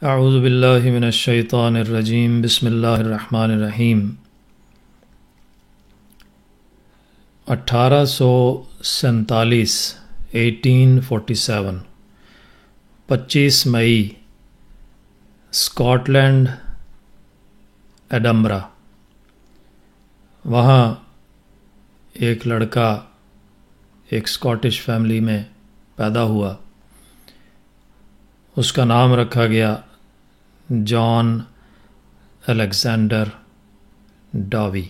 اعوذ باللہ من الشیطان الرجیم بسم اللہ الرحمن الرحیم 1847 1847 25 مئی اسکاٹ لینڈ ایڈنبرا. وہاں ایک لڑکا ایک اسکاٹش فیملی میں پیدا ہوا. اس کا نام رکھا گیا جان الیگزینڈر ڈاوی.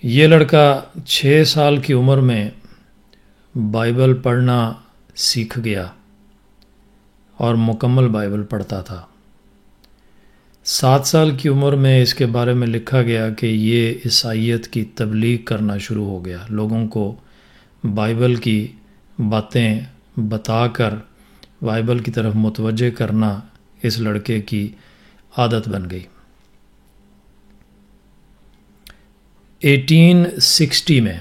یہ لڑکا 6 سال کی عمر میں بائبل پڑھنا سیکھ گیا اور مکمل بائبل پڑھتا تھا. 7 سال کی عمر میں اس کے بارے میں لکھا گیا کہ یہ عیسائیت کی تبلیغ کرنا شروع ہو گیا. لوگوں کو بائبل کی باتیں بتا کر بائبل کی طرف متوجہ کرنا اس لڑکے کی عادت بن گئی. 1860 میں،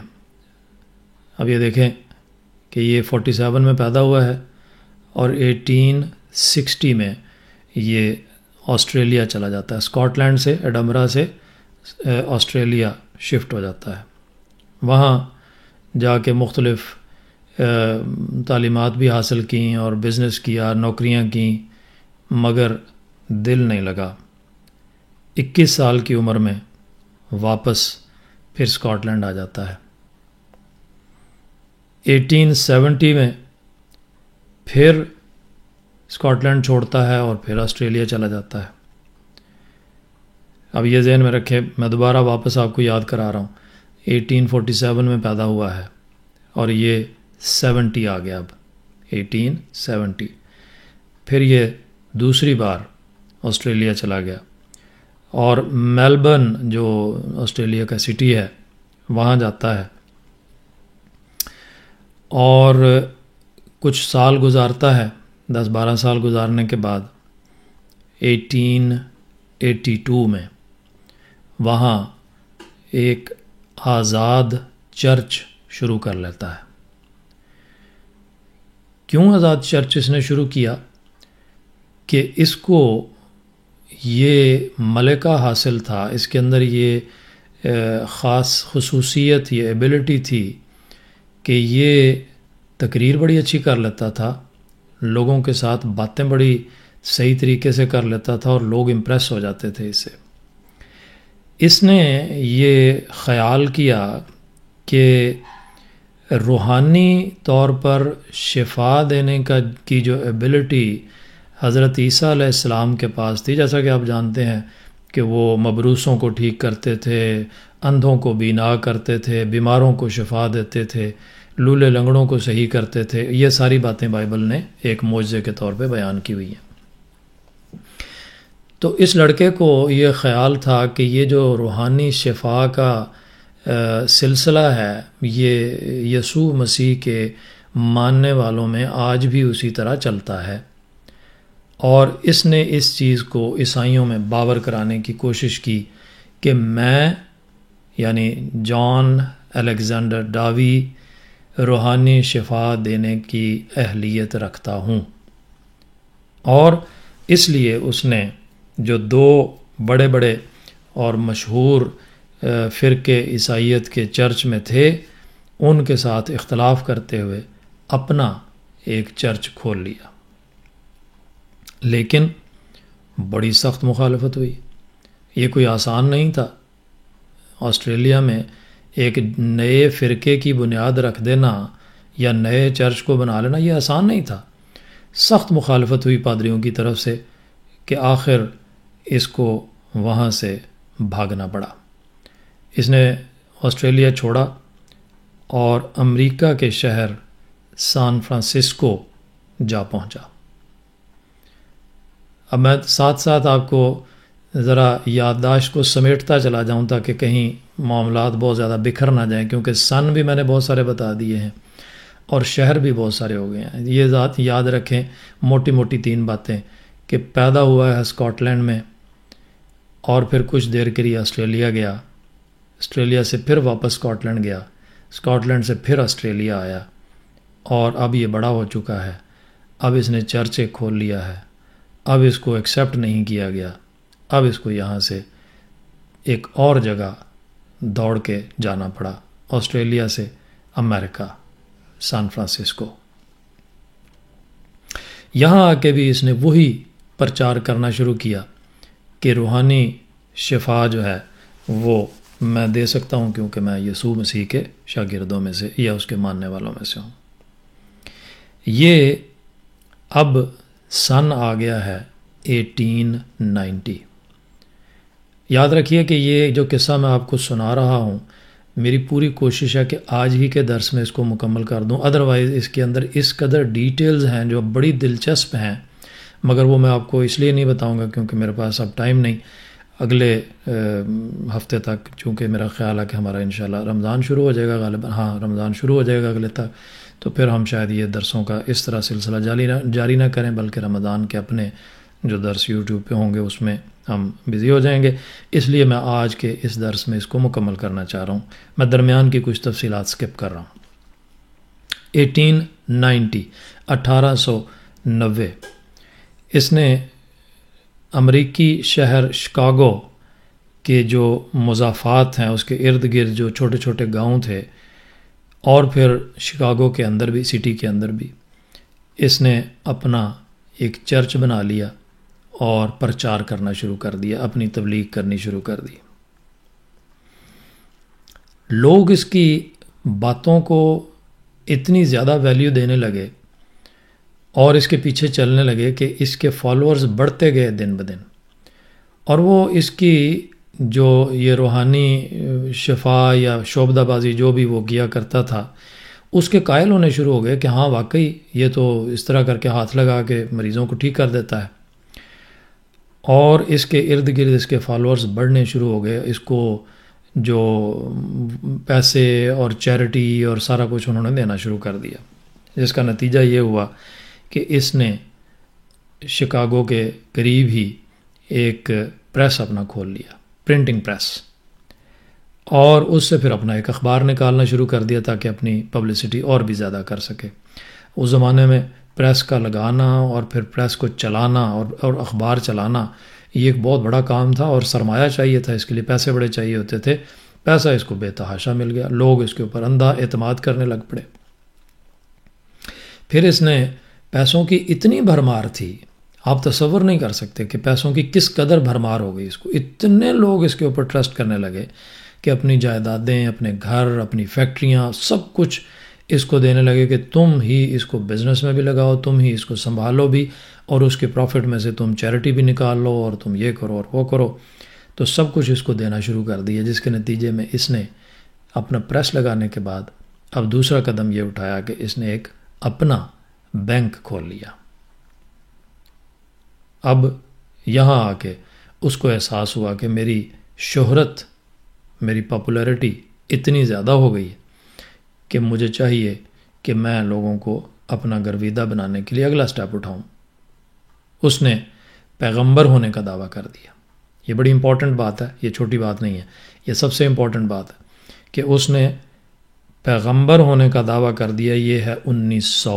اب یہ دیکھیں کہ یہ 47 میں پیدا ہوا ہے اور 1860 میں یہ آسٹریلیا چلا جاتا ہے. اسکاٹ لینڈ سے، ایڈنبرا سے آسٹریلیا شفٹ ہو جاتا ہے. وہاں جا کے مختلف تعلیمات بھی حاصل کیں اور بزنس کیا، نوکریاں کیں، مگر دل نہیں لگا. 21 سال کی عمر میں واپس پھر اسکاٹ لینڈ آ جاتا ہے. 1870 میں پھر اسکاٹ لینڈ چھوڑتا ہے اور پھر آسٹریلیا چلا جاتا ہے. اب یہ ذہن میں رکھیں، میں دوبارہ واپس آپ کو یاد کرا رہا ہوں. 1847 میں پیدا ہوا ہے اور یہ 70 آ گیا. اب 1870 پھر یہ دوسری بار آسٹریلیا چلا گیا اور میلبرن جو آسٹریلیا کا سٹی ہے وہاں جاتا ہے اور کچھ سال گزارتا ہے. 10-12 سال گزارنے کے بعد 1882 میں وہاں ایک آزاد چرچ شروع کر لیتا ہے. کیوں آزاد چرچ اس نے شروع کیا؟ کہ اس کو یہ ملکہ حاصل تھا، اس کے اندر یہ خاص خصوصیت، یہ ایبلٹی تھی کہ یہ تقریر بڑی اچھی کر لیتا تھا، لوگوں کے ساتھ باتیں بڑی صحیح طریقے سے کر لیتا تھا اور لوگ امپریس ہو جاتے تھے اس سے. اس نے یہ خیال کیا کہ روحانی طور پر شفا دینے کی جو ایبلٹی حضرت عیسیٰ علیہ السلام کے پاس تھی، جیسا کہ آپ جانتے ہیں کہ وہ مبروسوں کو ٹھیک کرتے تھے، اندھوں کو بینا کرتے تھے، بیماروں کو شفا دیتے تھے، لولے لنگڑوں کو صحیح کرتے تھے. یہ ساری باتیں بائبل نے ایک معجزے کے طور پہ بیان کی ہوئی ہیں. تو اس لڑکے کو یہ خیال تھا کہ یہ جو روحانی شفا کا سلسلہ ہے یہ یسوع مسیح کے ماننے والوں میں آج بھی اسی طرح چلتا ہے، اور اس نے اس چیز کو عیسائیوں میں باور کرانے کی کوشش کی کہ میں یعنی جان الیگزینڈر ڈاوی روحانی شفا دینے کی اہلیت رکھتا ہوں. اور اس لیے اس نے جو 2 بڑے بڑے اور مشہور فرقے عیسائیت کے چرچ میں تھے ان کے ساتھ اختلاف کرتے ہوئے اپنا ایک چرچ کھول لیا. لیکن بڑی سخت مخالفت ہوئی. یہ کوئی آسان نہیں تھا. آسٹریلیا میں ایک نئے فرقے کی بنیاد رکھ دینا یا نئے چرچ کو بنا لینا یہ آسان نہیں تھا. سخت مخالفت ہوئی پادریوں کی طرف سے کہ آخر اس کو وہاں سے بھاگنا پڑا. اس نے آسٹریلیا چھوڑا اور امریکہ کے شہر سان فرانسسکو جا پہنچا. اب میں ساتھ ساتھ آپ کو ذرا یادداشت کو سمیٹتا چلا جاؤں تاکہ کہیں معاملات بہت زیادہ بکھر نہ جائیں، کیونکہ سن بھی میں نے بہت سارے بتا دیے ہیں اور شہر بھی بہت سارے ہو گئے ہیں. یہ ذات یاد رکھیں، موٹی موٹی 3 باتیں کہ پیدا ہوا ہے اسکاٹ لینڈ میں اور پھر کچھ دیر کے لیے آسٹریلیا گیا، آسٹریلیا سے پھر واپس اسکاٹ لینڈ گیا، اسکاٹ لینڈ سے پھر آسٹریلیا آیا اور اب یہ بڑا ہو چکا ہے. اب اس نے چرچ ایک کھول لیا ہے، اب اس کو ایکسیپٹ نہیں کیا گیا، اب اس کو یہاں سے ایک اور جگہ دوڑ کے جانا پڑا، آسٹریلیا سے امریکہ، سان فرانسسکو۔ یہاں آ کے بھی اس نے وہی پرچار کرنا شروع کیا کہ روحانی شفا جو ہے وہ میں دے سکتا ہوں، کیونکہ میں یسوع مسیح کے شاگردوں میں سے یا اس کے ماننے والوں میں سے ہوں۔ یہ اب سن آ گیا ہے 1890۔ یاد رکھیے کہ یہ جو قصہ میں آپ کو سنا رہا ہوں، میری پوری کوشش ہے کہ آج ہی کے درس میں اس کو مکمل کر دوں، ادروائز اس کے اندر اس قدر ڈیٹیلز ہیں جو بڑی دلچسپ ہیں، مگر وہ میں آپ کو اس لیے نہیں بتاؤں گا کیونکہ میرے پاس اب ٹائم نہیں۔ اگلے ہفتے تک، چونکہ میرا خیال ہے کہ ہمارا انشاءاللہ رمضان شروع ہو جائے گا، غالباً ہاں رمضان شروع ہو جائے گا اگلے تک، تو پھر ہم شاید یہ درسوں کا اس طرح سلسلہ جاری نہ کریں، بلکہ رمضان کے اپنے جو درس یوٹیوب پہ ہوں گے اس میں ہم بزی ہو جائیں گے۔ اس لیے میں آج کے اس درس میں اس کو مکمل کرنا چاہ رہا ہوں، میں درمیان کی کچھ تفصیلات سکپ کر رہا ہوں۔ 1890 1890 اس نے امریکی شہر شکاگو کے جو مضافات ہیں اس کے ارد گرد جو چھوٹے چھوٹے گاؤں تھے، اور پھر شکاگو کے اندر بھی، سٹی کے اندر بھی، اس نے اپنا ایک چرچ بنا لیا اور پرچار کرنا شروع کر دیا، اپنی تبلیغ کرنی شروع کر دی۔ لوگ اس کی باتوں کو اتنی زیادہ ویلیو دینے لگے اور اس کے پیچھے چلنے لگے کہ اس کے فالوورز بڑھتے گئے دن بدن، اور وہ اس کی جو یہ روحانی شفا یا شعبدہ بازی جو بھی وہ کیا کرتا تھا، اس کے قائل ہونے شروع ہو گئے کہ ہاں واقعی یہ تو اس طرح کر کے ہاتھ لگا کے مریضوں کو ٹھیک کر دیتا ہے، اور اس کے ارد گرد اس کے فالوورز بڑھنے شروع ہو گئے۔ اس کو جو پیسے اور چیریٹی اور سارا کچھ انہوں نے دینا شروع کر دیا، جس کا نتیجہ یہ ہوا کہ اس نے شکاگو کے قریب ہی ایک پریس اپنا کھول لیا، پرنٹنگ پریس، اور اس سے پھر اپنا ایک اخبار نکالنا شروع کر دیا تاکہ اپنی پبلسٹی اور بھی زیادہ کر سکے۔ اس زمانے میں پریس کا لگانا اور پھر پریس کو چلانا اور اخبار چلانا یہ ایک بہت بڑا کام تھا، اور سرمایہ چاہیے تھا، اس کے لیے پیسے بڑے چاہیے ہوتے تھے۔ پیسہ اس کو بے تحاشا مل گیا، لوگ اس کے اوپر اندھا اعتماد کرنے لگ پڑے۔ پھر اس نے پیسوں کی اتنی بھرمار تھی، آپ تصور نہیں کر سکتے کہ پیسوں کی کس قدر بھرمار ہو گئی اس کو، اتنے لوگ اس کے اوپر ٹرسٹ کرنے لگے کہ اپنی جائیدادیں، اپنے گھر، اپنی فیکٹریاں، سب کچھ اس کو دینے لگے کہ تم ہی اس کو بزنس میں بھی لگاؤ، تم ہی اس کو سنبھالو بھی، اور اس کے پروفٹ میں سے تم چیریٹی بھی نکال لو، اور تم یہ کرو اور وہ کرو۔ تو سب کچھ اس کو دینا شروع کر دیا، جس کے نتیجے میں اس نے اپنا پریس لگانے کے بعد اب دوسرا قدم یہ اٹھایا کہ اس نے ایک اپنا بینک کھول لیا۔ اب یہاں آ کے اس کو احساس ہوا کہ میری شہرت، میری پاپولیرٹی اتنی زیادہ ہو گئی کہ مجھے چاہیے کہ میں لوگوں کو اپنا گرویدہ بنانے کے لیے اگلا سٹیپ اٹھاؤں۔ اس نے پیغمبر ہونے کا دعویٰ کر دیا۔ یہ بڑی امپورٹنٹ بات ہے، یہ چھوٹی بات نہیں ہے، یہ سب سے امپورٹنٹ بات ہے کہ اس نے پیغمبر ہونے کا دعویٰ کر دیا۔ یہ ہے 1900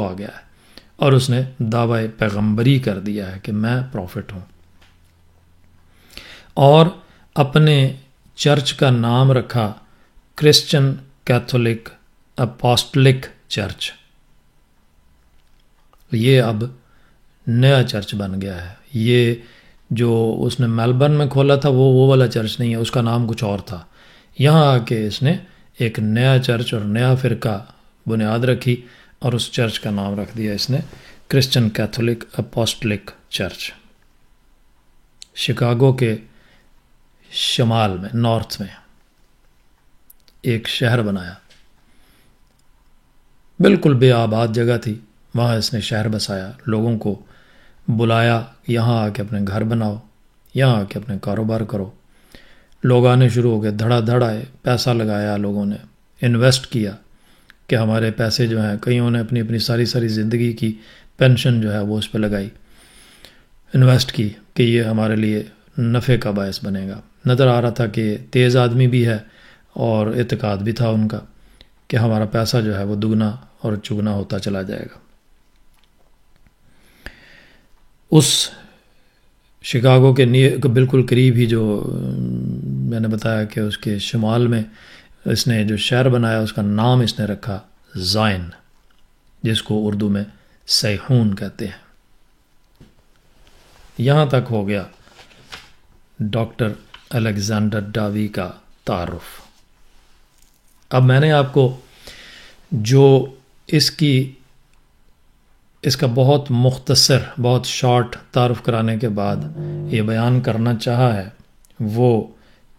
آ گیا ہے، اور اس نے دعویٰ پیغمبری کر دیا ہے کہ میں پروفٹ ہوں، اور اپنے چرچ کا نام رکھا کرسچن کیتھولک اپوسٹلک چرچ۔ یہ اب نیا چرچ بن گیا ہے۔ یہ جو اس نے میلبرن میں کھولا تھا وہ والا چرچ نہیں ہے، اس کا نام کچھ اور تھا۔ یہاں آ کے اس نے ایک نیا چرچ اور نیا فرقہ بنیاد رکھی، اور اس چرچ کا نام رکھ دیا اس نے کرسچن کیتھولک اپوسٹلک چرچ۔ شکاگو کے شمال میں، نارتھ میں ایک شہر بنایا، بالکل بے آباد جگہ تھی، وہاں اس نے شہر بسایا، لوگوں کو بلایا یہاں آ کے اپنے گھر بناؤ، یہاں آ کے اپنے کاروبار کرو۔ لوگ آنے شروع ہو گئے، دھڑا دھڑ آئے، پیسہ لگایا، لوگوں نے انویسٹ کیا کہ ہمارے پیسے جو ہیں، کئیوں نے اپنی اپنی ساری زندگی کی پینشن جو ہے وہ اس پہ لگائی، انویسٹ کی کہ یہ ہمارے لیے نفع کا باعث بنے گا۔ نظر آ رہا تھا کہ تیز آدمی بھی ہے اور اعتقاد بھی تھا ان کا کہ ہمارا پیسہ جو ہے وہ دگنا اور چگنا ہوتا چلا جائے گا۔ اس شکاگو کے بالکل قریب ہی جو میں نے بتایا کہ اس کے شمال میں اس نے جو شہر بنایا اس کا نام اس نے رکھا زائن، جس کو اردو میں سیحون کہتے ہیں۔ یہاں تک ہو گیا ڈاکٹر الیگزینڈر ڈاوی کا تعارف۔ اب میں نے آپ کو جو اس کا بہت مختصر، بہت شارٹ تعارف کرانے کے بعد یہ بیان کرنا چاہا ہے، وہ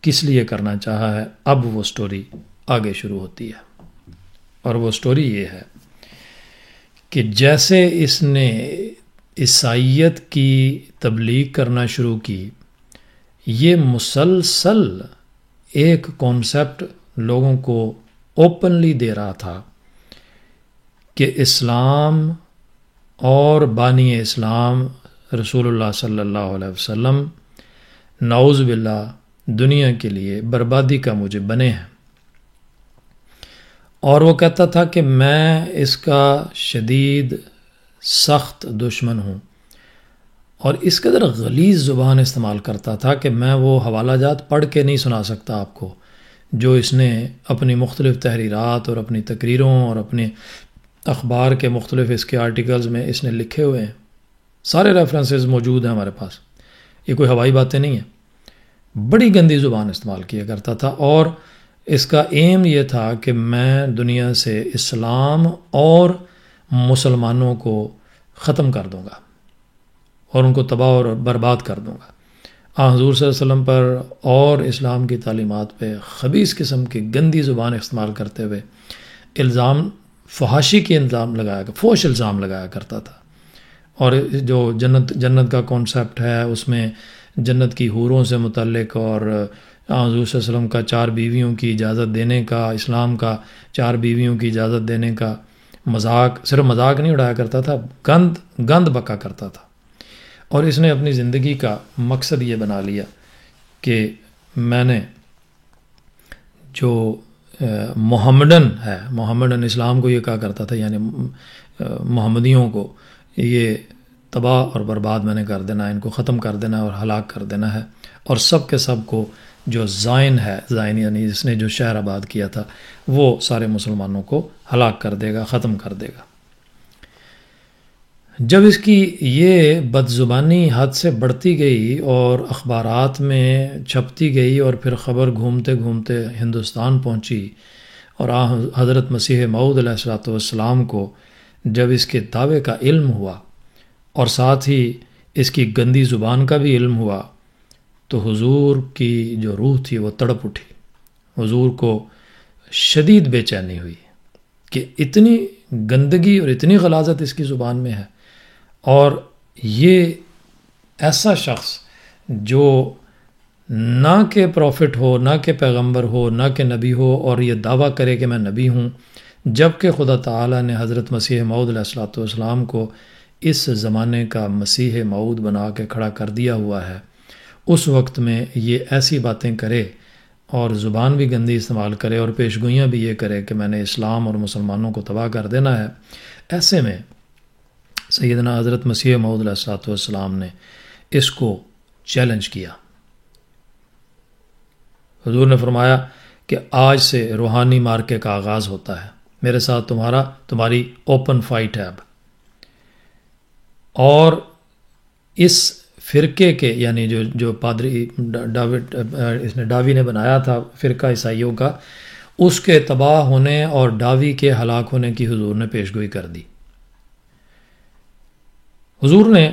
کس لیے کرنا چاہا ہے، اب وہ سٹوری آگے شروع ہوتی ہے، اور وہ سٹوری یہ ہے کہ جیسے اس نے عیسائیت کی تبلیغ کرنا شروع کی، یہ مسلسل ایک کانسیپٹ لوگوں کو اوپنلی دے رہا تھا کہ اسلام اور بانی اسلام رسول اللہ صلی اللہ علیہ وسلم نعوذ باللہ دنیا کے لیے بربادی کا موجب بنے ہیں، اور وہ کہتا تھا کہ میں اس کا شدید سخت دشمن ہوں، اور اس قدر غلیظ زبان استعمال کرتا تھا کہ میں وہ حوالہ جات پڑھ کے نہیں سنا سکتا آپ کو جو اس نے اپنی مختلف تحریرات اور اپنی تقریروں اور اپنے اخبار کے مختلف اس کے آرٹیکلز میں اس نے لکھے ہوئے ہیں۔ سارے ریفرنسز موجود ہیں ہمارے پاس، یہ کوئی ہوائی باتیں نہیں ہیں۔ بڑی گندی زبان استعمال کیا کرتا تھا، اور اس کا ایم یہ تھا کہ میں دنیا سے اسلام اور مسلمانوں کو ختم کر دوں گا اور ان کو تباہ اور برباد کر دوں گا۔ حضور صلی اللہ علیہ وسلم پر اور اسلام کی تعلیمات پہ خبیث قسم کی گندی زبان استعمال کرتے ہوئے الزام، فحاشی کے فوش الزام لگایا کرتا تھا، اور جو جنت کا کانسیپٹ ہے اس میں جنت کی حوروں سے متعلق اور حضور صلی اللہ علیہ وسلم کا 4 بیویوں کی اجازت دینے کا، اسلام کا 4 بیویوں کی اجازت دینے کا مذاق، صرف مذاق نہیں اڑایا کرتا تھا، گند بکا کرتا تھا۔ اور اس نے اپنی زندگی کا مقصد یہ بنا لیا کہ میں نے جو محمدن اسلام کو یہ کہا کرتا تھا، یعنی محمدیوں کو یہ تباہ اور برباد میں نے کر دینا ہے، ان کو ختم کر دینا ہے اور ہلاک کر دینا ہے، اور سب کے سب کو جو زائن ہے، زائن یعنی جس نے جو شہر آباد کیا تھا، وہ سارے مسلمانوں کو ہلاک کر دے گا، ختم کر دے گا۔ جب اس کی یہ بد زبانی حد سے بڑھتی گئی اور اخبارات میں چھپتی گئی، اور پھر خبر گھومتے گھومتے ہندوستان پہنچی، اور حضرت مسیح موعود علیہ الصلوۃ والسلام کو جب اس کے دعوے کا علم ہوا اور ساتھ ہی اس کی گندی زبان کا بھی علم ہوا، تو حضور کی جو روح تھی وہ تڑپ اٹھی۔ حضور کو شدید بے چینی ہوئی کہ اتنی گندگی اور اتنی غلاظت اس کی زبان میں ہے، اور یہ ایسا شخص جو نہ کہ پروفٹ ہو، نہ کہ پیغمبر ہو، نہ کہ نبی ہو، اور یہ دعویٰ کرے کہ میں نبی ہوں، جبکہ خدا تعالیٰ نے حضرت مسیح موعود علیہ الصلوۃ والسلام کو اس زمانے کا مسیح موعود بنا کے کھڑا کر دیا ہوا ہے، اس وقت میں یہ ایسی باتیں کرے اور زبان بھی گندی استعمال کرے اور پیشگوئیاں بھی یہ کرے کہ میں نے اسلام اور مسلمانوں کو تباہ کر دینا ہے۔ ایسے میں سیدنا حضرت مسیح موعود علیہ الصلوۃ والسلام نے اس کو چیلنج کیا۔ حضور نے فرمایا کہ آج سے روحانی مارکے کا آغاز ہوتا ہے، میرے ساتھ تمہاری اوپن فائٹ ہے اب، اور اس فرقے کے یعنی جو پادری ڈاوی نے بنایا تھا فرقہ عیسائیوں کا، اس کے تباہ ہونے اور ڈاوی کے ہلاک ہونے کی حضور نے پیشگوئی کر دی۔ حضور نے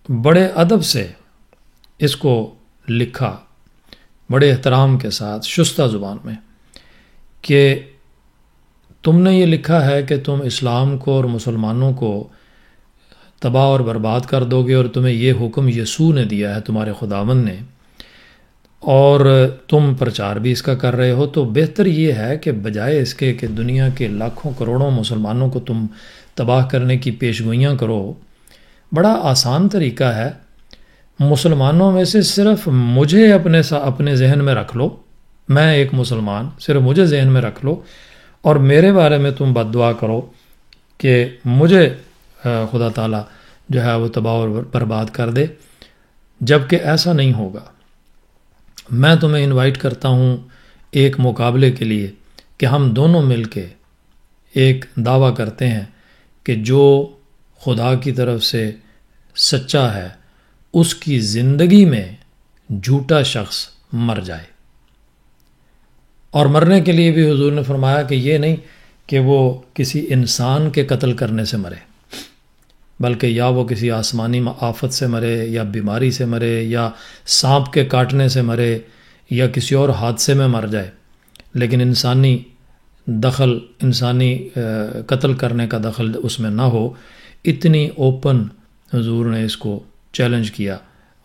بڑے ادب سے اس کو لکھا، بڑے احترام کے ساتھ شستہ زبان میں، کہ تم نے یہ لکھا ہے کہ تم اسلام کو اور مسلمانوں کو تباہ اور برباد کر دو گے، اور تمہیں یہ حکم یسوع نے دیا ہے، تمہارے خداوند نے، اور تم پرچار بھی اس کا کر رہے ہو، تو بہتر یہ ہے کہ بجائے اس کے کہ دنیا کے لاکھوں کروڑوں مسلمانوں کو تم تباہ کرنے کی پیشگوئیاں کرو، بڑا آسان طریقہ ہے، مسلمانوں میں سے صرف مجھے اپنے ذہن میں رکھ لو، میں ایک مسلمان، صرف مجھے ذہن میں رکھ لو اور میرے بارے میں تم بد دعا کرو کہ مجھے خدا تعالیٰ جو ہے وہ تباہ اور برباد کر دے، جب کہ ایسا نہیں ہوگا۔ میں تمہیں انوائٹ کرتا ہوں ایک مقابلے کے لیے کہ ہم دونوں مل کے ایک دعویٰ کرتے ہیں کہ جو خدا کی طرف سے سچا ہے اس کی زندگی میں جھوٹا شخص مر جائے۔ اور مرنے کے لیے بھی حضور نے فرمایا کہ یہ نہیں کہ وہ کسی انسان کے قتل کرنے سے مرے، بلکہ یا وہ کسی آسمانی آفت سے مرے، یا بیماری سے مرے، یا سانپ کے کاٹنے سے مرے، یا کسی اور حادثے میں مر جائے، لیکن انسانی دخل، انسانی قتل کرنے کا دخل اس میں نہ ہو۔ اتنی اوپن حضور نے اس کو چیلنج کیا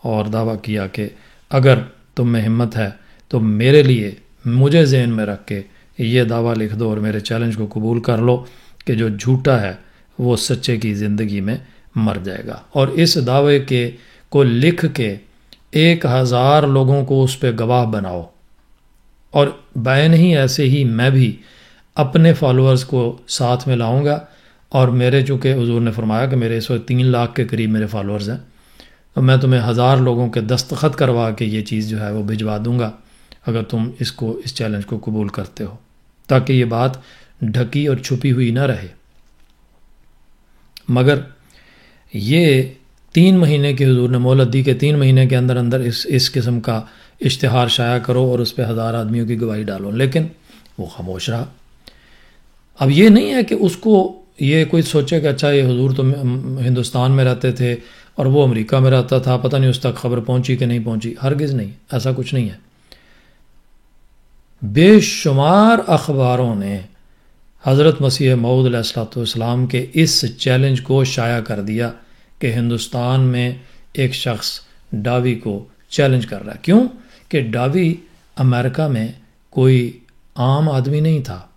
اور دعویٰ کیا کہ اگر تم میں ہمت ہے تو میرے لیے، مجھے ذہن میں رکھ کے یہ دعویٰ لکھ دو اور میرے چیلنج کو قبول کر لو کہ جو جھوٹا ہے وہ سچے کی زندگی میں مر جائے گا۔ اور اس دعوے کو لکھ کے 1000 لوگوں کو اس پہ گواہ بناؤ، اور بین ہی ایسے ہی میں بھی اپنے فالوورز کو ساتھ میں لاؤں گا۔ اور میرے، چونکہ حضور نے فرمایا کہ میرے اس وقت 3 لاکھ کے قریب میرے فالوورز ہیں، تو میں تمہیں 1000 لوگوں کے دستخط کروا کے یہ چیز جو ہے وہ بھجوا دوں گا اگر تم اس چیلنج کو قبول کرتے ہو، تاکہ یہ بات ڈھکی اور چھپی ہوئی نہ رہے۔ مگر یہ 3 مہینے کی حضور نے مہلت دی کہ 3 مہینے کے اندر اندر اس قسم کا اشتہار شائع کرو اور اس پہ 1000 آدمیوں کی گواہی ڈالو، لیکن وہ خاموش رہا۔ اب یہ نہیں ہے کہ اس کو یہ کوئی سوچے کہ اچھا یہ حضور تو ہندوستان میں رہتے تھے اور وہ امریکہ میں رہتا تھا، پتہ نہیں اس تک خبر پہنچی کہ نہیں پہنچی۔ ہرگز نہیں، ایسا کچھ نہیں ہے۔ بے شمار اخباروں نے حضرت مسیح موعود علیہ الصلوۃ والسلام کے اس چیلنج کو شائع کر دیا کہ ہندوستان میں ایک شخص ڈاوی کو چیلنج کر رہا ہے۔ کیوں کہ ڈاوی امریکہ میں کوئی عام آدمی نہیں تھا،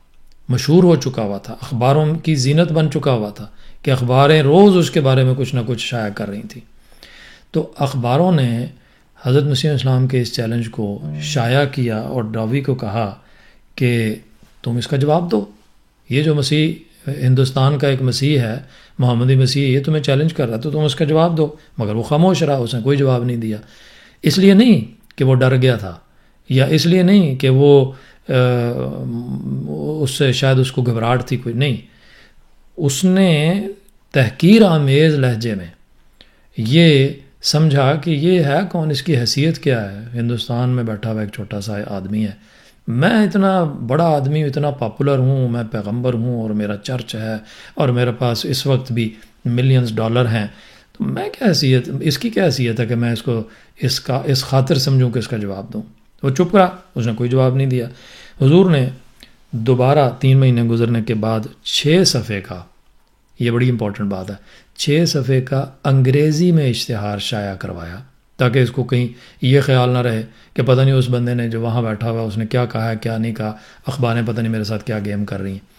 مشہور ہو چکا ہوا تھا، اخباروں کی زینت بن چکا ہوا تھا کہ اخباریں روز اس کے بارے میں کچھ نہ کچھ شائع کر رہی تھیں۔ تو اخباروں نے حضرت مسیح السلام کے اس چیلنج کو شائع کیا اور ڈاوی کو کہا کہ تم اس کا جواب دو، یہ جو مسیح ہندوستان کا ایک مسیح ہے، محمدی مسیح، یہ تمہیں چیلنج کر رہا ہے تو تم اس کا جواب دو۔ مگر وہ خاموش رہا، اس نے کوئی جواب نہیں دیا۔ اس لیے نہیں کہ وہ ڈر گیا تھا، یا اس لیے نہیں کہ وہ اس سے شاید اس کو گھبراہٹ تھی، کوئی نہیں۔ اس نے تحقیر آمیز لہجے میں یہ سمجھا کہ یہ ہے کون، اس کی حیثیت کیا ہے، ہندوستان میں بیٹھا ہوا ایک چھوٹا سا آدمی ہے، میں اتنا بڑا آدمی ہوں، اتنا پاپولر ہوں، میں پیغمبر ہوں اور میرا چرچ ہے اور میرے پاس اس وقت بھی ملینز ڈالر ہیں، تو میں کیا حیثیت، اس کی کیا حیثیت ہے کہ میں اس کو اس خاطر سمجھوں کہ اس کا جواب دوں۔ وہ چپ رہا، اس نے کوئی جواب نہیں دیا۔ حضور نے دوبارہ 3 مہینے گزرنے کے بعد 6 صفحے کا، یہ بڑی امپورٹنٹ بات ہے، 6 صفحے کا انگریزی میں اشتہار شائع کروایا، تاکہ اس کو کہیں یہ خیال نہ رہے کہ پتہ نہیں اس بندے نے جو وہاں بیٹھا ہوا اس نے کیا کہا ہے کیا نہیں کہا، اخباریں پتہ نہیں میرے ساتھ کیا گیم کر رہی ہیں۔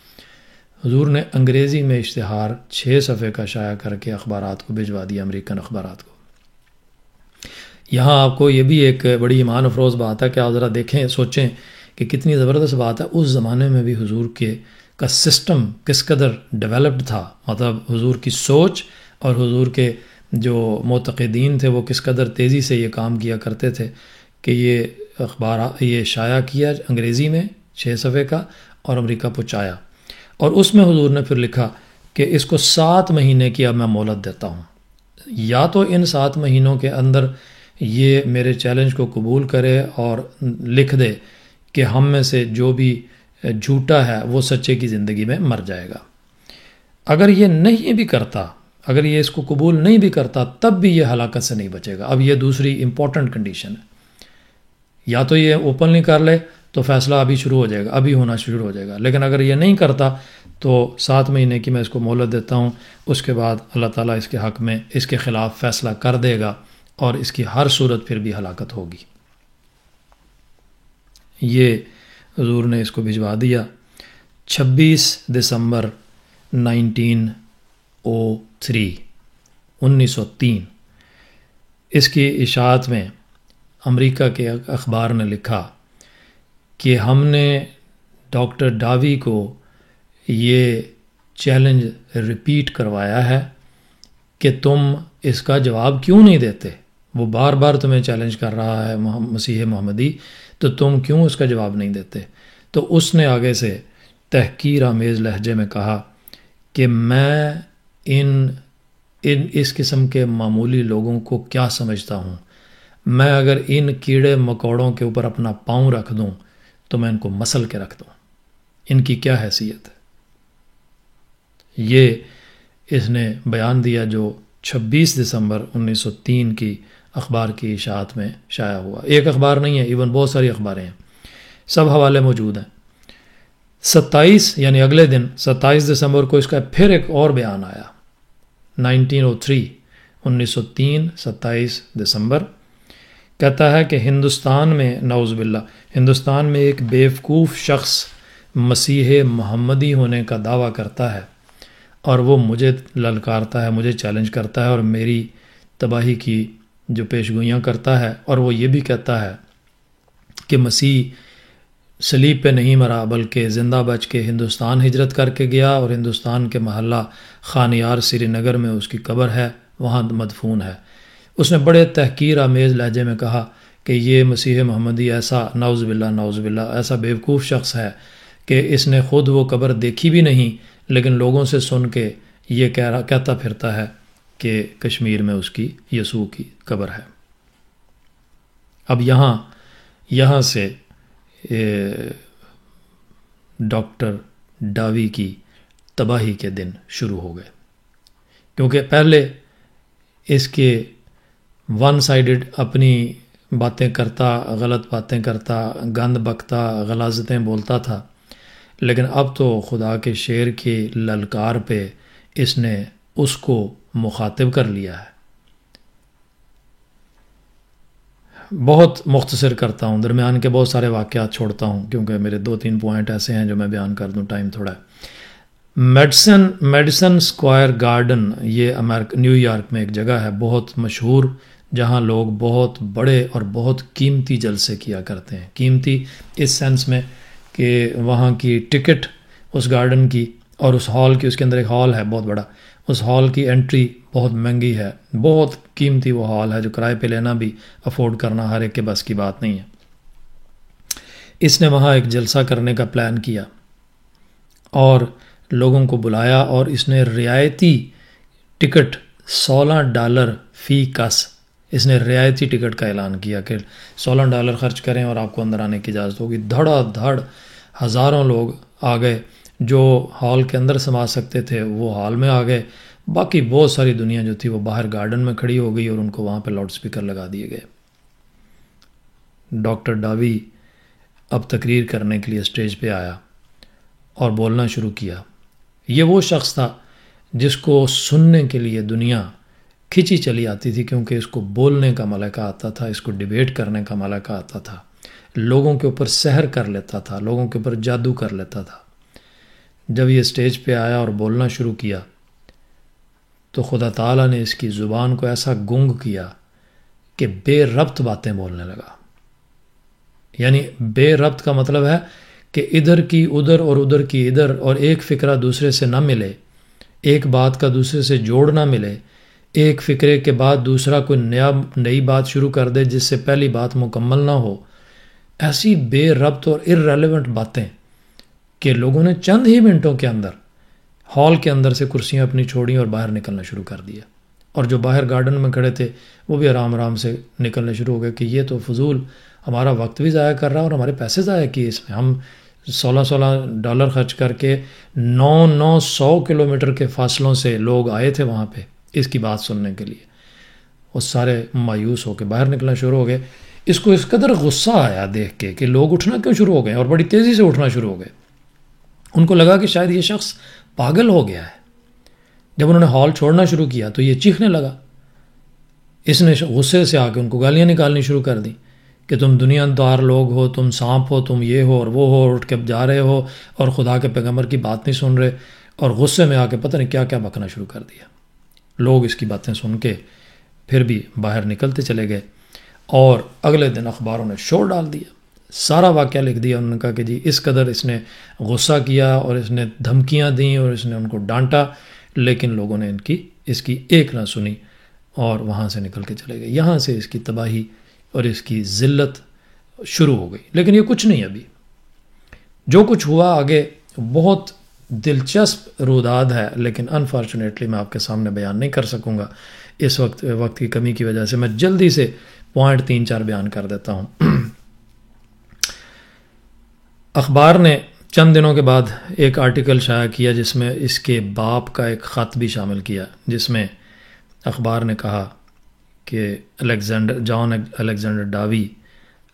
حضور نے انگریزی میں اشتہار 6 صفحے کا شائع کر کے اخبارات کو بھجوا دیا، امریکن اخبارات کو۔ یہاں آپ کو یہ بھی ایک بڑی ایمان افروز بات ہے کہ آپ ذرا دیکھیں، سوچیں کہ کتنی زبردست بات ہے۔ اس زمانے میں بھی حضور کا سسٹم کس قدر ڈیولپڈ تھا، مطلب حضور کی سوچ اور حضور کے جو معتقدین تھے وہ کس قدر تیزی سے یہ کام کیا کرتے تھے کہ یہ اخبار یہ شائع کیا انگریزی میں 6 صفحے کا اور امریکہ پہنچایا، اور اس میں حضور نے پھر لکھا کہ اس کو 7 مہینے کی اب میں مہلت دیتا ہوں، یا تو ان 7 مہینوں کے اندر یہ میرے چیلنج کو قبول کرے اور لکھ دے کہ ہم میں سے جو بھی جھوٹا ہے وہ سچے کی زندگی میں مر جائے گا۔ اگر یہ نہیں بھی کرتا، اگر یہ اس کو قبول نہیں بھی کرتا، تب بھی یہ ہلاکت سے نہیں بچے گا۔ اب یہ دوسری امپورٹنٹ کنڈیشن ہے، یا تو یہ اوپنلی کر لے تو فیصلہ ابھی شروع ہو جائے گا، ابھی ہونا شروع ہو جائے گا، لیکن اگر یہ نہیں کرتا تو 7 مہینے کی میں اس کو مہلت دیتا ہوں، اس کے بعد اللہ تعالیٰ اس کے حق میں اس کے خلاف فیصلہ کر دے گا اور اس کی ہر صورت پھر بھی ہلاکت ہوگی۔ یہ حضور نے اس کو بھجوا دیا 26 دسمبر 1903۔ اس کی اشاعت میں امریکہ کے اخبار نے لکھا کہ ہم نے ڈاکٹر ڈاوی کو یہ چیلنج ریپیٹ کروایا ہے کہ تم اس کا جواب کیوں نہیں دیتے. وہ بار بار تمہیں چیلنج کر رہا ہے مسیح محمدی، تو تم کیوں اس کا جواب نہیں دیتے؟ تو اس نے آگے سے تحقیر آمیز لہجے میں کہا کہ میں اس قسم کے معمولی لوگوں کو کیا سمجھتا ہوں. میں اگر ان کیڑے مکوڑوں کے اوپر اپنا پاؤں رکھ دوں تو میں ان کو مسل کے رکھ دوں. ان کی کیا حیثیت ہے؟ یہ اس نے بیان دیا جو 26 دسمبر 1903 کی اخبار کی اشاعت میں شائع ہوا. ایک اخبار نہیں ہے، ایون بہت ساری اخباریں ہیں، سب حوالے موجود ہیں. 27 یعنی اگلے دن 27 دسمبر کو اس کا پھر ایک اور بیان آیا. 1903 27 دسمبر کہتا ہے کہ ہندوستان میں نعوذ باللہ ہندوستان میں ایک بیوقوف شخص مسیح محمدی ہونے کا دعویٰ کرتا ہے اور وہ مجھے للکارتا ہے، مجھے چیلنج کرتا ہے اور میری تباہی کی جو پیشگوئیاں کرتا ہے. اور وہ یہ بھی کہتا ہے کہ مسیح صلیب پہ نہیں مرا بلکہ زندہ بچ کے ہندوستان ہجرت کر کے گیا اور ہندوستان کے محلہ خانیار سری نگر میں اس کی قبر ہے، وہاں مدفون ہے. اس نے بڑے تحقیر آمیز لہجے میں کہا کہ یہ مسیح محمدی ایسا نعوذ باللہ ایسا بیوقوف شخص ہے کہ اس نے خود وہ قبر دیکھی بھی نہیں، لیکن لوگوں سے سن کے یہ کہتا پھرتا ہے کہ کشمیر میں اس کی یسوع کی قبر ہے. اب یہاں سے ڈاکٹر ڈاوی کی تباہی کے دن شروع ہو گئے، کیونکہ پہلے اس کے ون سائیڈڈ اپنی باتیں کرتا، غلط باتیں کرتا، گند بکتا، غلاظتیں بولتا تھا، لیکن اب تو خدا کے شیر کی للکار پہ اس نے اس کو مخاطب کر لیا ہے. بہت مختصر کرتا ہوں، درمیان کے بہت سارے واقعات چھوڑتا ہوں کیونکہ میرے 2-3 پوائنٹ ایسے ہیں جو میں بیان کر دوں، ٹائم تھوڑا ہے. میڈیسن اسکوائر گارڈن یہ نیو یارک میں ایک جگہ ہے بہت مشہور، جہاں لوگ بہت بڑے اور بہت قیمتی جلسے کیا کرتے ہیں. قیمتی اس سینس میں کہ وہاں کی ٹکٹ اس گارڈن کی اور اس ہال کی، اس کے اندر ایک ہال ہے بہت بڑا، اس ہال کی انٹری بہت مہنگی ہے، بہت قیمتی وہ ہال ہے جو کرائے پہ لینا بھی افورڈ کرنا ہر ایک کے بس کی بات نہیں ہے. اس نے وہاں ایک جلسہ کرنے کا پلان کیا اور لوگوں کو بلایا اور اس نے رعایتی ٹکٹ $16 فی کس، اس نے رعایتی ٹکٹ کا اعلان کیا کہ $16 خرچ کریں اور آپ کو اندر آنے کی اجازت ہوگی. دھڑا دھڑ ہزاروں لوگ آ گئے، جو ہال کے اندر سما سکتے تھے وہ ہال میں آ گئے، باقی بہت ساری دنیا جو تھی وہ باہر گارڈن میں کھڑی ہو گئی اور ان کو وہاں پہ لاؤڈ سپیکر لگا دیے گئے. ڈاکٹر ڈاوی اب تقریر کرنے کے لیے اسٹیج پہ آیا اور بولنا شروع کیا. یہ وہ شخص تھا جس کو سننے کے لیے دنیا کھچی چلی آتی تھی، کیونکہ اس کو بولنے کا ملکہ آتا تھا، اس کو ڈیبیٹ کرنے کا ملکہ آتا تھا، لوگوں کے اوپر سحر کر لیتا تھا، لوگوں کے اوپر جادو کر لیتا تھا. جب یہ اسٹیج پہ آیا اور بولنا شروع کیا تو خدا تعالیٰ نے اس کی زبان کو ایسا گنگ کیا کہ بے ربط باتیں بولنے لگا. یعنی بے ربط کا مطلب ہے کہ ادھر کی ادھر اور ادھر کی ادھر، اور ایک فکرہ دوسرے سے نہ ملے، ایک بات کا دوسرے سے جوڑ نہ ملے، ایک فکرے کے بعد دوسرا کوئی نئی بات شروع کر دے جس سے پہلی بات مکمل نہ ہو. ایسی بے ربط اور ارریلیونٹ باتیں کہ لوگوں نے چند ہی منٹوں کے اندر ہال کے اندر سے کرسیاں اپنی چھوڑیں اور باہر نکلنا شروع کر دیا. اور جو باہر گارڈن میں کھڑے تھے وہ بھی آرام آرام سے نکلنے شروع ہو گئے کہ یہ تو فضول ہمارا وقت بھی ضائع کر رہا ہے اور ہمارے پیسے ضائع کیے اس میں. ہم $16 خرچ کر کے 900 کلومیٹر کے فاصلوں سے لوگ آئے تھے وہاں پہ اس کی بات سننے کے لیے. وہ سارے مایوس ہو کے باہر نکلنا شروع ہو گئے. اس کو اس قدر غصہ آیا دیکھ کے کہ لوگ اٹھنا کیوں شروع ہو گئے اور بڑی تیزی سے اٹھنا شروع ہو گئے. ان کو لگا کہ شاید یہ شخص پاگل ہو گیا ہے. جب انہوں نے ہال چھوڑنا شروع کیا تو یہ چیخنے لگا. اس نے غصے سے آ کے ان کو گالیاں نکالنی شروع کر دیں کہ تم دنیا دار لوگ ہو، تم سانپ ہو، تم یہ ہو اور وہ ہو، اٹھ کے جا رہے ہو اور خدا کے پیغمبر کی بات نہیں سن رہے. اور غصے میں آ کے پتہ نہیں کیا کیا بکنا شروع کر دیا. لوگ اس کی باتیں سن کے پھر بھی باہر نکلتے چلے گئے اور اگلے دن اخباروں نے شور ڈال دیا. سارا واقعہ لکھ دیا. انہوں نے کہا کہ جی اس قدر اس نے غصہ کیا اور اس نے دھمکیاں دیں اور اس نے ان کو ڈانٹا، لیکن لوگوں نے اس کی ایک نہ سنی اور وہاں سے نکل کے چلے گئے. یہاں سے اس کی تباہی اور اس کی ذلت شروع ہو گئی. لیکن یہ کچھ نہیں، ابھی جو کچھ ہوا آگے بہت دلچسپ روداد ہے، لیکن انفارچونیٹلی میں آپ کے سامنے بیان نہیں کر سکوں گا اس وقت کی کمی کی وجہ سے. میں جلدی سے پوائنٹ 3-4 بیان کر دیتا ہوں. اخبار نے چند دنوں کے بعد ایک آرٹیکل شائع کیا جس میں اس کے باپ کا ایک خط بھی شامل کیا، جس میں اخبار نے کہا کہ جان الیگزینڈر ڈاوی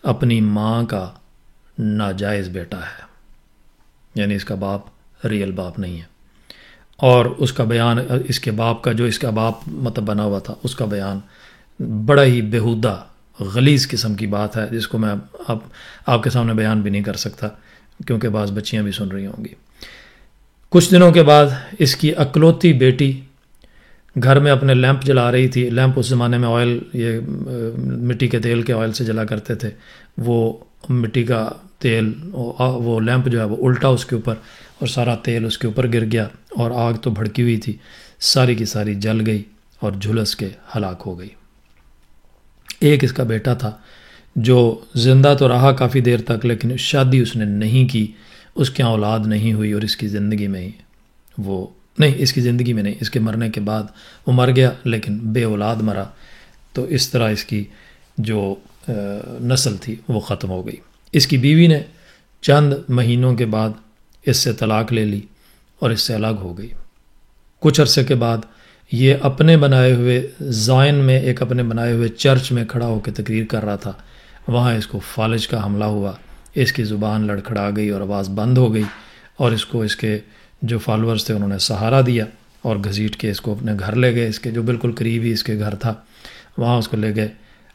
اپنی ماں کا ناجائز بیٹا ہے، یعنی اس کا باپ ریئل باپ نہیں ہے. اور اس کا بیان، اس کے باپ کا جو اس کا باپ مطلب بنا ہوا تھا، اس کا بیان بڑا ہی بیہودہ غلیظ قسم کی بات ہے، جس کو میں آپ کے سامنے بیان بھی نہیں کر سکتا کیونکہ بعض بچیاں بھی سن رہی ہوں گی. کچھ دنوں کے بعد اس کی اکلوتی بیٹی گھر میں اپنے لیمپ جلا رہی تھی. لیمپ اس زمانے میں آئل، یہ مٹی کے تیل کے آئل سے جلا کرتے تھے. وہ مٹی کا تیل، وہ لیمپ جو ہے وہ الٹا اس کے اوپر، اور سارا تیل اس کے اوپر گر گیا اور آگ تو بھڑکی ہوئی تھی، ساری کی ساری جل گئی اور جھلس کے ہلاک ہو گئی. ایک اس کا بیٹا تھا جو زندہ تو رہا کافی دیر تک، لیکن شادی اس نے نہیں کی، اس کے اولاد نہیں ہوئی، اور اس کی زندگی میں ہی اس کی زندگی میں نہیں، اس کے مرنے کے بعد وہ مر گیا لیکن بے اولاد مرا. تو اس طرح اس کی جو نسل تھی وہ ختم ہو گئی. اس کی بیوی نے چند مہینوں کے بعد اس سے طلاق لے لی اور اس سے الگ ہو گئی. کچھ عرصے کے بعد یہ اپنے بنائے ہوئے زائن میں، ایک اپنے بنائے ہوئے چرچ میں کھڑا ہو کے تقریر کر رہا تھا. وہاں اس کو فالج کا حملہ ہوا، اس کی زبان لڑکھڑا گئی اور آواز بند ہو گئی، اور اس کو اس کے جو فالورز تھے انہوں نے سہارا دیا اور گھسیٹ کے اس کو اپنے گھر لے گئے. اس کے جو بالکل قریب ہی اس کے گھر تھا، وہاں اس کو لے گئے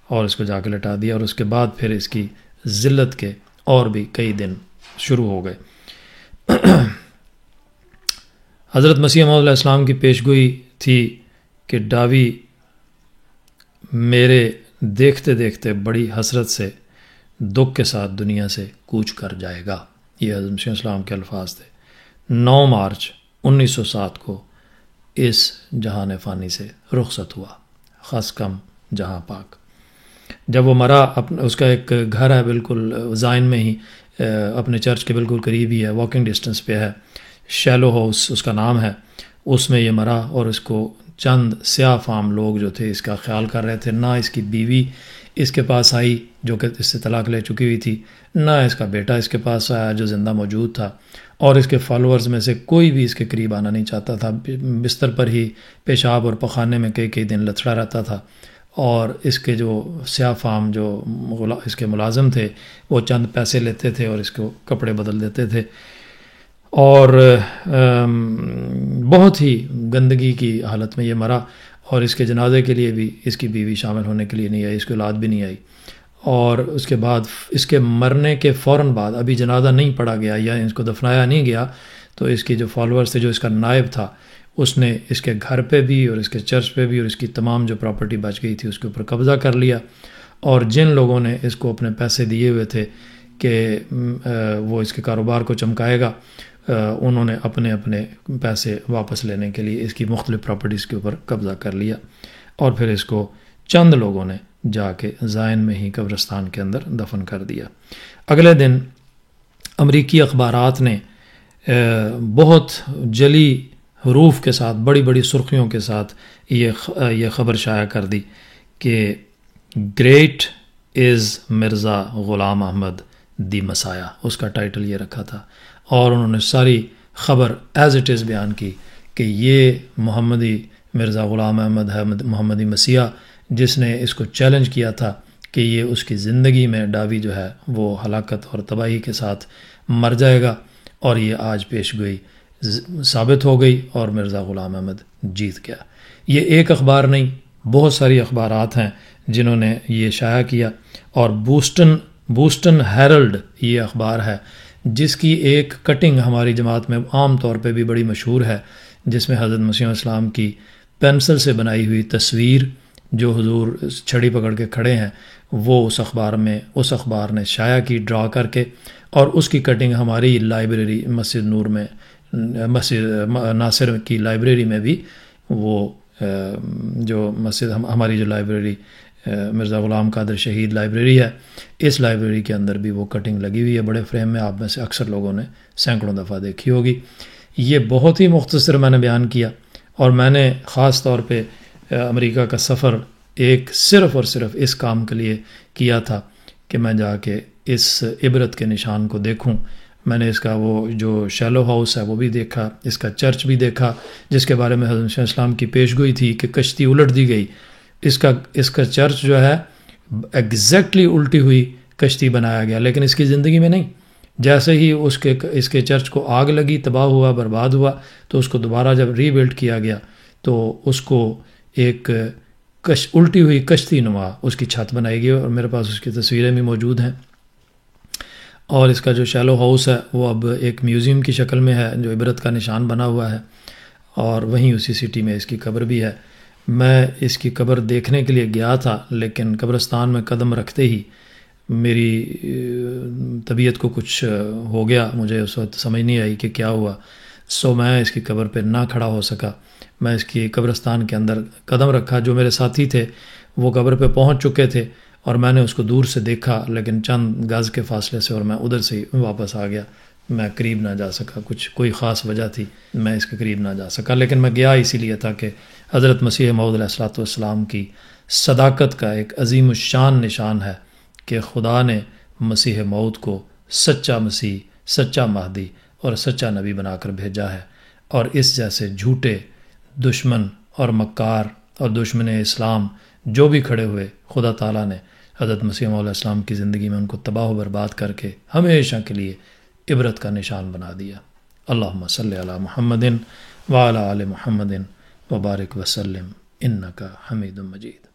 اور اس کو جا کے لٹا دیا. اور اس کے بعد پھر اس کی ذلت کے اور بھی کئی دن شروع ہو گئے. حضرت مسیح موعود علیہ السلام کی پیشگوئی تھی کہ ڈاوی میرے دیکھتے دیکھتے بڑی حسرت سے، دکھ کے ساتھ دنیا سے کوچ کر جائے گا. یہ حضرت مسیح السلام کے الفاظ تھے. 9 مارچ 1907 کو اس جہان فانی سے رخصت ہوا، خاص کم جہاں پاک. جب وہ مرا، اس کا ایک گھر ہے بالکل زائن میں ہی، اپنے چرچ کے بالکل قریب ہی ہے، واکنگ ڈسٹنس پہ ہے، شیلو ہاؤس اس کا نام ہے. اس میں یہ مرا اور اس کو چند سیاہ فام لوگ جو تھے اس کا خیال کر رہے تھے. نہ اس کی بیوی اس کے پاس آئی جو کہ اس سے طلاق لے چکی ہوئی تھی، نہ اس کا بیٹا اس کے پاس آیا جو زندہ موجود تھا، اور اس کے فالورز میں سے کوئی بھی اس کے قریب آنا نہیں چاہتا تھا. بستر پر ہی پیشاب اور پخانے میں کئی دن لتڑا رہتا تھا. اور اس کے جو سیاہ فام جو اس کے ملازم تھے وہ چند پیسے لیتے تھے اور اس کو کپڑے بدل دیتے تھے. اور بہت ہی گندگی کی حالت میں یہ مرا. اور اس کے جنازے کے لیے بھی اس کی بیوی شامل ہونے کے لیے نہیں آئی، اس کی اولاد بھی نہیں آئی. اور اس کے بعد اس کے مرنے کے فوراً بعد، ابھی جنازہ نہیں پڑھا گیا یا اس کو دفنایا نہیں گیا، تو اس کی جو فالورز تھے، جو اس کا نائب تھا، اس نے اس کے گھر پہ بھی اور اس کے چرچ پہ بھی اور اس کی تمام جو پراپرٹی بچ گئی تھی اس کے اوپر قبضہ کر لیا. اور جن لوگوں نے اس کو اپنے پیسے دیے ہوئے تھے کہ وہ اس کے کاروبار کو چمکائے گا، انہوں نے اپنے پیسے واپس لینے کے لیے اس کی مختلف پراپرٹیز کے اوپر قبضہ کر لیا. اور پھر اس کو چند لوگوں نے جا کے زائن میں ہی قبرستان کے اندر دفن کر دیا. اگلے دن امریکی اخبارات نے بہت جلی حروف کے ساتھ، بڑی بڑی سرخیوں کے ساتھ یہ خبر شائع کر دی کہ گریٹ از مرزا غلام احمد دی مسایا، اس کا ٹائٹل یہ رکھا تھا. اور انہوں نے ساری خبر ایز اٹ از بیان کی کہ یہ محمدی مرزا غلام احمد ہے، محمدی مسیح، جس نے اس کو چیلنج کیا تھا کہ یہ اس کی زندگی میں ڈاوی جو ہے وہ ہلاکت اور تباہی کے ساتھ مر جائے گا. اور یہ آج پیش گوئی ثابت ہو گئی اور مرزا غلام احمد جیت گیا. یہ ایک اخبار نہیں، بہت ساری اخبارات ہیں جنہوں نے یہ شائع کیا. اور بوسٹن ہیرلڈ یہ اخبار ہے جس کی ایک کٹنگ ہماری جماعت میں عام طور پہ بھی بڑی مشہور ہے، جس میں حضرت مسیح السلام کی پینسل سے بنائی ہوئی تصویر جو حضور چھڑی پکڑ کے کھڑے ہیں وہ اس اخبار نے شائع کی ڈرا کر کے، اور اس کی کٹنگ ہماری لائبریری مسجد نور میں، مسجد ناصر کی لائبریری میں بھی وہ جو مسجد ہماری جو لائبریری مرزا غلام قادر شہید لائبریری ہے، اس لائبریری کے اندر بھی وہ کٹنگ لگی ہوئی ہے بڑے فریم میں. آپ میں سے اکثر لوگوں نے سینکڑوں دفعہ دیکھی ہوگی. یہ بہت ہی مختصر میں نے بیان کیا، اور میں نے خاص طور پہ امریکہ کا سفر صرف اور صرف اس کام کے لیے کیا تھا کہ میں جا کے اس عبرت کے نشان کو دیکھوں. میں نے اس کا وہ جو شیلو ہاؤس ہے وہ بھی دیکھا، اس کا چرچ بھی دیکھا جس کے بارے میں حضرت مسیح السلام کی پیشگوئی تھی کہ کشتی الٹ دی گئی. اس کا چرچ جو ہے ایگزیکٹلی الٹی ہوئی کشتی بنایا گیا، لیکن اس کی زندگی میں نہیں. جیسے ہی اس کے چرچ کو آگ لگی، تباہ ہوا، برباد ہوا، تو اس کو دوبارہ جب ری بلڈ کیا گیا تو اس کو ایک الٹی ہوئی کشتی نما اس کی چھت بنائی گئی، اور میرے پاس اس کی تصویریں بھی موجود ہیں. اور اس کا جو شیلو ہاؤس ہے وہ اب ایک میوزیم کی شکل میں ہے جو عبرت کا نشان بنا ہوا ہے، اور وہیں اسی سٹی میں اس کی قبر بھی ہے. میں اس کی قبر دیکھنے کے لیے گیا تھا، لیکن قبرستان میں قدم رکھتے ہی میری طبیعت کو کچھ ہو گیا، مجھے اس وقت سمجھ نہیں آئی کہ کیا ہوا. میں اس کی قبر پہ نہ کھڑا ہو سکا. میں اس کی قبرستان کے اندر قدم رکھا. جو میرے ساتھی تھے وہ قبر پہ پہنچ چکے تھے، اور میں نے اس کو دور سے دیکھا، لیکن چند گز کے فاصلے سے، اور میں ادھر سے ہی واپس آ گیا. میں قریب نہ جا سکا، کوئی خاص وجہ تھی میں اس کے قریب نہ جا سکا. لیکن میں گیا اسی لیے تھا کہ حضرت مسیح موعود علیہ الصلوۃ والسلام کی صداقت کا ایک عظیم الشان نشان ہے کہ خدا نے مسیح موعود کو سچا مسیح، سچا مہدی اور سچا نبی بنا کر بھیجا ہے. اور اس جیسے جھوٹے دشمن اور مکار اور دشمن اسلام جو بھی کھڑے ہوئے، خدا تعالیٰ نے حضرت مسیح موعود علیہ السلام کی زندگی میں ان کو تباہ و برباد کر کے ہمیشہ کے لیے عبرت کا نشان بنا دیا. اللہم صلی علی محمد وعلی آل محمد وبارک وسلم انک حمید مجید.